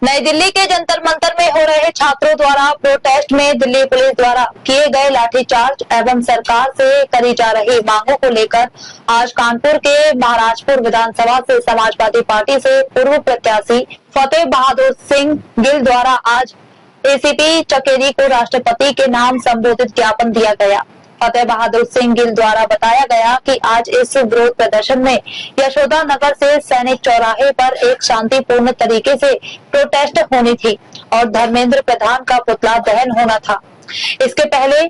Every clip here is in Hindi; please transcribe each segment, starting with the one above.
नई दिल्ली के जंतर मंतर में हो रहे छात्रों द्वारा प्रोटेस्ट में दिल्ली पुलिस द्वारा किए गए लाठीचार्ज एवं सरकार से करी जा रही मांगों को लेकर आज कानपुर के महाराजपुर विधानसभा से समाजवादी पार्टी से पूर्व प्रत्याशी फतेह बहादुर सिंह गिल द्वारा आज एसीपी चकेरी को राष्ट्रपति के नाम संबोधित ज्ञापन दिया गया। फतेह बहादुर सिंह गिल द्वारा बताया गया कि आज इस विरोध प्रदर्शन में यशोदा नगर से सैनिक चौराहे पर एक शांतिपूर्ण तरीके से प्रोटेस्ट होनी थी और धर्मेंद्र प्रधान का पुतला दहन होना था। इसके पहले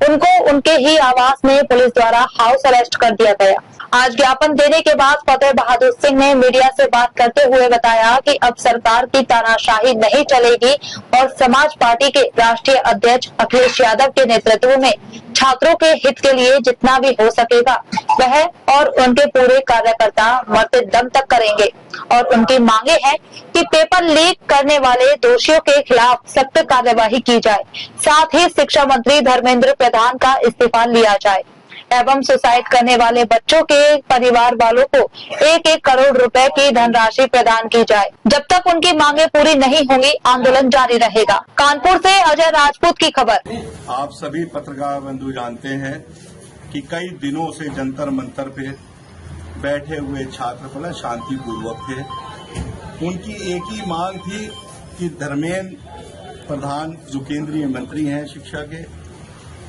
उनको उनके ही आवास में पुलिस द्वारा हाउस अरेस्ट कर दिया गया। आज ज्ञापन देने के बाद फतेह बहादुर सिंह ने मीडिया से बात करते हुए बताया कि अब सरकार की तानाशाही नहीं चलेगी और समाज पार्टी के राष्ट्रीय अध्यक्ष अखिलेश यादव के नेतृत्व में छात्रों के हित के लिए जितना भी हो सकेगा वह और उनके पूरे कार्यकर्ता मरते दम तक करेंगे और उनकी मांगे हैं कि पेपर लीक करने वाले दोषियों के खिलाफ सख्त कार्यवाही की जाए, साथ ही शिक्षा मंत्री धर्मेंद्र प्रधान का इस्तीफा लिया जाए एवं सुसाइड करने वाले बच्चों के परिवार वालों को 1-1 करोड़ रुपए की धनराशि प्रदान की जाए। जब तक उनकी मांगे पूरी नहीं होंगी आंदोलन जारी रहेगा। कानपुर से अजय राजपूत की खबर। आप सभी पत्रकार बंधु जानते हैं कि कई दिनों से जंतर मंतर पे बैठे हुए छात्र बड़ा शांतिपूर्वक थे। उनकी एक ही मांग थी कि धर्मेंद्र प्रधान जो केंद्रीय मंत्री हैं शिक्षा के,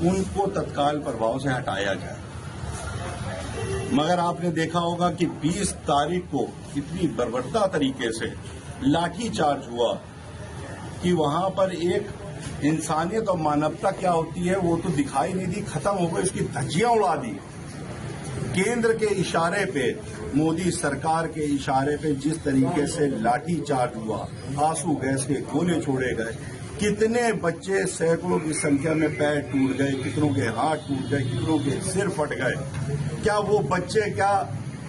उनको तत्काल प्रभाव से हटाया जाए। मगर आपने देखा होगा कि 20 तारीख को इतनी बर्बरता तरीके से लाठीचार्ज हुआ कि वहां पर एक इंसानियत और मानवता क्या होती है वो तो दिखाई नहीं दी, खत्म हो गई, उसकी धज्जियां उड़ा दी। केंद्र के इशारे पे, मोदी सरकार के इशारे पे जिस तरीके से लाठीचार्ज हुआ, आंसू गैस के गोले छोड़े गए, कितने बच्चे सैकड़ों की संख्या में पैर टूट गए, कितनों के हाथ टूट गए, कितनों के सिर फट गए। क्या वो बच्चे क्या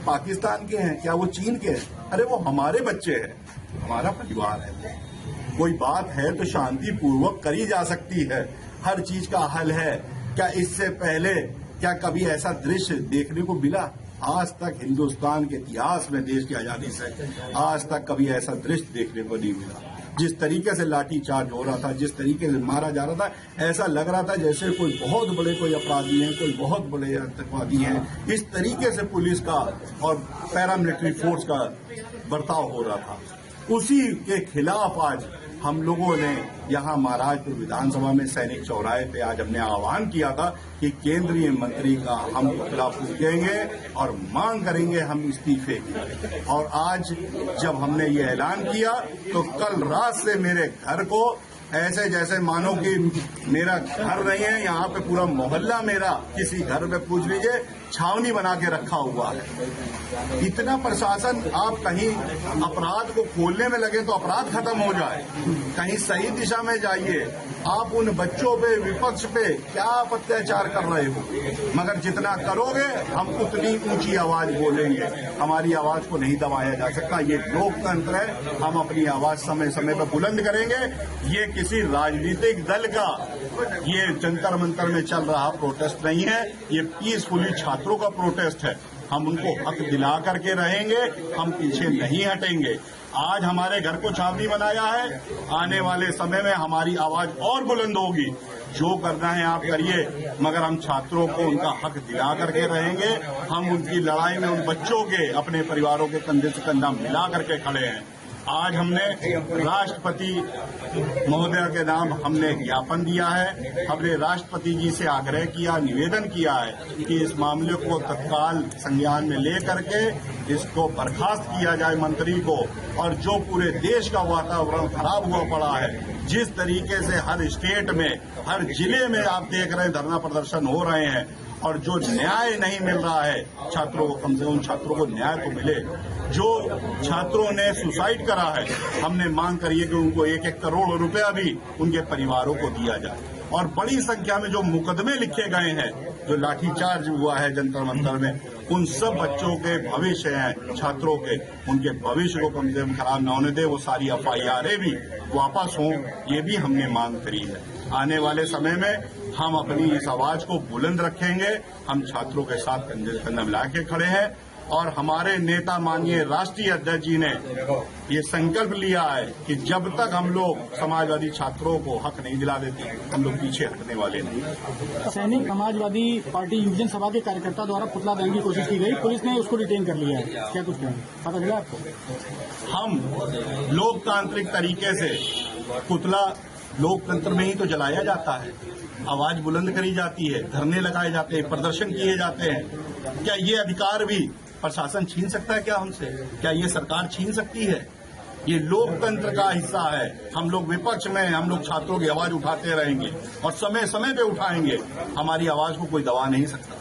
पाकिस्तान के हैं, क्या वो चीन के हैं? अरे वो हमारे बच्चे हैं, हमारा परिवार है। कोई बात है तो शांतिपूर्वक करी जा सकती है, हर चीज का हल है। क्या इससे पहले क्या कभी ऐसा दृश्य देखने को मिला? आज तक हिंदुस्तान के इतिहास में, देश की आजादी से आज तक कभी ऐसा दृश्य देखने को नहीं मिला। जिस तरीके से लाठीचार्ज हो रहा था, जिस तरीके से मारा जा रहा था, ऐसा लग रहा था जैसे कोई बहुत बड़े कोई अपराधी हैं, कोई बहुत बड़े आतंकवादी हैं। इस तरीके से पुलिस का और पैरामिलिट्री फोर्स का बर्ताव हो रहा था। उसी के खिलाफ आज हम लोगों ने यहाँ महाराजपुर विधानसभा में सैनिक चौराहे पे आज हमने आह्वान किया था कि केंद्रीय मंत्री का हम पुतला फूकेंगे और मांग करेंगे हम इस्तीफे की। और आज जब हमने ये ऐलान किया तो कल रात से मेरे घर को ऐसे जैसे मानो कि मेरा घर नहीं है, यहाँ पे पूरा मोहल्ला मेरा, किसी घर में पूछ लीजिए, छावनी बना के रखा हुआ है। इतना प्रशासन, आप कहीं अपराध को खोलने में लगे तो अपराध खत्म हो जाए, कहीं सही दिशा में जाइए। आप उन बच्चों पे, विपक्ष पे क्या अत्याचार कर रहे हो? मगर जितना करोगे हम उतनी ऊंची आवाज बोलेंगे, हमारी आवाज को नहीं दबाया जा सकता। ये लोकतंत्र है, हम अपनी आवाज समय समय पर बुलंद करेंगे। ये किसी राजनीतिक दल का ये जंतर मंतर में चल रहा प्रोटेस्ट नहीं है, ये पीसफुली छात्रों का प्रोटेस्ट है। हम उनको हक दिला करके रहेंगे, हम पीछे नहीं हटेंगे। आज हमारे घर को छावनी बनाया है, आने वाले समय में हमारी आवाज और बुलंद होगी। जो करना है आप करिए, मगर हम छात्रों को उनका हक दिला करके रहेंगे। हम उनकी लड़ाई में उन बच्चों के, अपने परिवारों के कंधे से कंधा मिला करके खड़े हैं। आज हमने राष्ट्रपति महोदय के नाम हमने ज्ञापन दिया है। हमने राष्ट्रपति जी से आग्रह किया, निवेदन किया है कि इस मामले को तत्काल संज्ञान में ले करके इसको बर्खास्त किया जाए मंत्री को। और जो पूरे देश का वातावरण खराब हुआ पड़ा है, जिस तरीके से हर स्टेट में, हर जिले में आप देख रहे हैं धरना प्रदर्शन हो रहे हैं, और जो न्याय नहीं मिल रहा है छात्रों को, कम से कम छात्रों को न्याय तो मिले। जो छात्रों ने सुसाइड करा है, हमने मांग करी है कि उनको 1-1 करोड़ रुपया भी उनके परिवारों को दिया जाए। और बड़ी संख्या में जो मुकदमे लिखे गए हैं, जो लाठीचार्ज हुआ है जंतर मंतर में, उन सब बच्चों के भविष्य हैं, छात्रों के, उनके भविष्य को कम से कम खराब न होने दे, वो सारी FIR भी वापस हों, ये भी हमने मांग करी है। आने वाले समय में हम अपनी इस आवाज को बुलंद रखेंगे। हम छात्रों के साथ कंधे से कंधा मिला के खड़े हैं और हमारे नेता माननीय राष्ट्रीय अध्यक्ष जी ने ये संकल्प लिया है कि जब तक हम लोग समाजवादी छात्रों को हक नहीं दिला देते हम लोग पीछे हटने वाले नहीं। सैनिक समाजवादी पार्टी युवजन सभा के कार्यकर्ता द्वारा पुतला दहन की कोशिश की गई, पुलिस ने उसको डिटेन कर लिया है, क्या कुछ कहें, पता चला आपको? हम लोकतांत्रिक तरीके से पुतला लोकतंत्र में ही तो जलाया जाता है, आवाज बुलंद करी जाती है, धरने लगाए जाते हैं, प्रदर्शन किए जाते हैं। क्या ये अधिकार भी प्रशासन छीन सकता है? क्या हमसे? क्या ये सरकार छीन सकती है? ये लोकतंत्र का हिस्सा है। हम लोग विपक्ष में, हम लोग छात्रों की आवाज उठाते रहेंगे और समय समय पे उठाएंगे। हमारी आवाज को कोई दबा नहीं सकता।